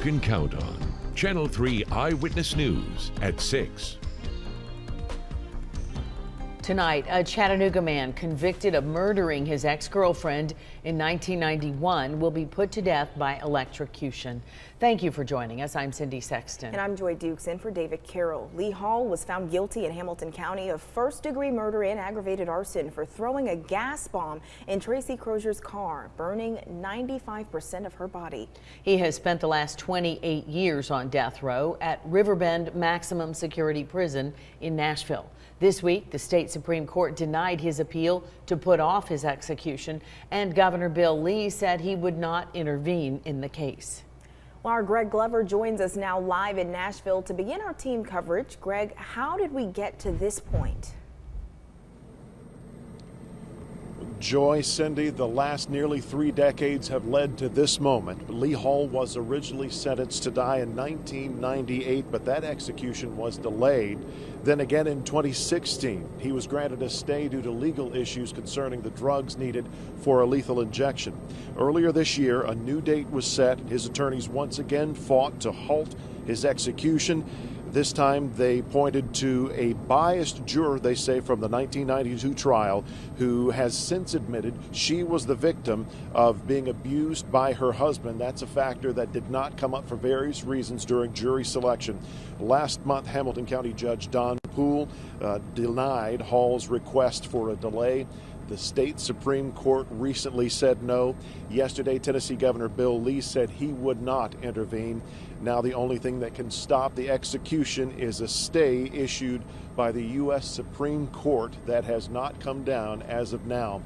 can count on. Channel 3 Eyewitness News at 6. Tonight, a Chattanooga man convicted of murdering his ex-girlfriend in 1991 will be put to death by electrocution. Thank you for joining us. I'm Cindy Sexton. And I'm Joy Dukes in for David Carroll. Lee Hall was found guilty in Hamilton County of first-degree murder and aggravated arson for throwing a gas bomb in Tracy Crozier's car, burning 95% of her body. He has spent the last 28 years on death row at Riverbend Maximum Security Prison in Nashville. This week, the state Supreme Court denied his appeal to put off his execution, and Governor Bill Lee said he would not intervene in the case. Well, our Greg Glover joins us now live in Nashville to begin our team coverage. Greg, how did we get to this point? Joy, Cindy, the last nearly 3 decades have led to this moment. Lee Hall was originally sentenced to die in 1998, but that execution was delayed. Then again in 2016, he was granted a stay due to legal issues concerning the drugs needed for a lethal injection. Earlier this year, a new date was set. His attorneys once again fought to halt his execution. This time they pointed to a biased juror, they say, from the 1992 trial, who has since admitted she was the victim of being abused by her husband. That's a factor that did not come up for various reasons during jury selection. Last month, Hamilton County Judge Don Poole denied Hall's request for a delay. The state Supreme Court recently said no. Yesterday, Tennessee Governor Bill Lee said he would not intervene. Now the only thing that can stop the execution is a stay issued by the U.S. Supreme Court that has not come down as of now.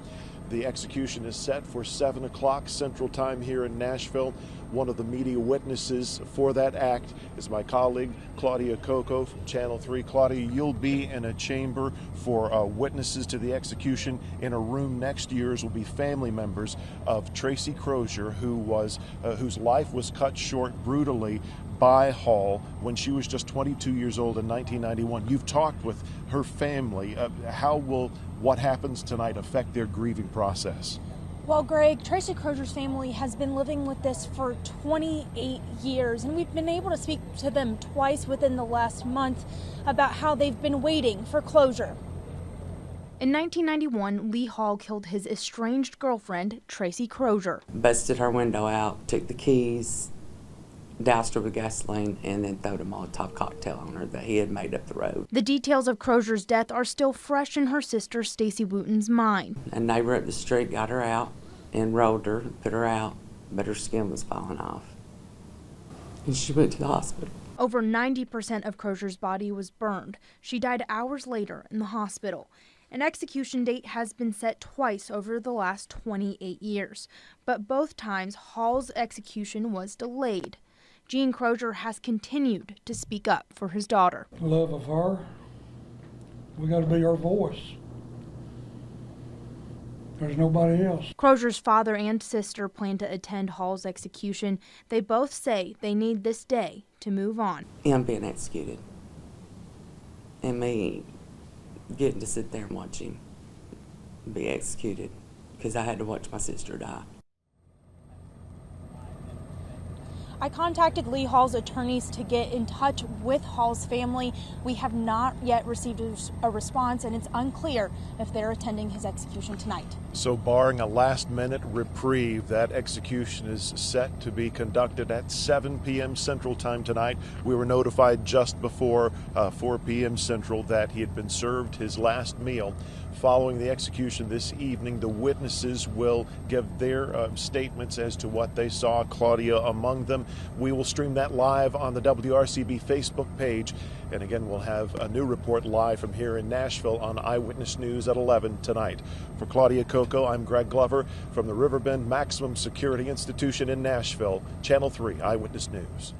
The execution is set for 7 o'clock Central Time here in Nashville. One of the media witnesses for that act is my colleague Claudia Coco from Channel 3. Claudia, you'll be in a chamber for witnesses to the execution. In a room next to yours will be family members of Tracy Crozier, whose life was cut short brutally by Hall when she was just 22 years old in 1991. You've talked with her family. How will what happens tonight affect their grieving process? Well, Greg, Tracy Crozier's family has been living with this for 28 years, and we've been able to speak to them twice within the last month about how they've been waiting for closure. In 1991, Lee Hall killed his estranged girlfriend, Tracy Crozier. Busted her window out, took the keys, doused her with gasoline, and then threw a Molotov cocktail on her that he had made up the road. The details of Crozier's death are still fresh in her sister Stacy Wooten's mind. A neighbor up the street got her out and rolled her, put her out, but her skin was falling off. And she went to the hospital. Over 90% of Crozier's body was burned. She died hours later in the hospital. An execution date has been set twice over the last 28 years, but both times Hall's execution was delayed. Gene Crozier has continued to speak up for his daughter. Love of her, we got to be her voice. There's nobody else. Crozier's father and sister plan to attend Hall's execution. They both say they need this day to move on. Him being executed and me getting to sit there and watch him be executed because I had to watch my sister die. I contacted Lee Hall's attorneys to get in touch with Hall's family. We have not yet received a response, and it's unclear if they're attending his execution tonight. So barring a last-minute reprieve, that execution is set to be conducted at 7 p.m. Central Time tonight. We were notified just before 4 p.m. Central that he had been served his last meal. Following the execution this evening, the witnesses will give their statements as to what they saw, Claudia among them. We will stream that live on the WRCB Facebook page. And again, we'll have a new report live from here in Nashville on Eyewitness News at 11 tonight. For Claudia Coco, I'm Greg Glover from the Riverbend Maximum Security Institution in Nashville, Channel 3 Eyewitness News.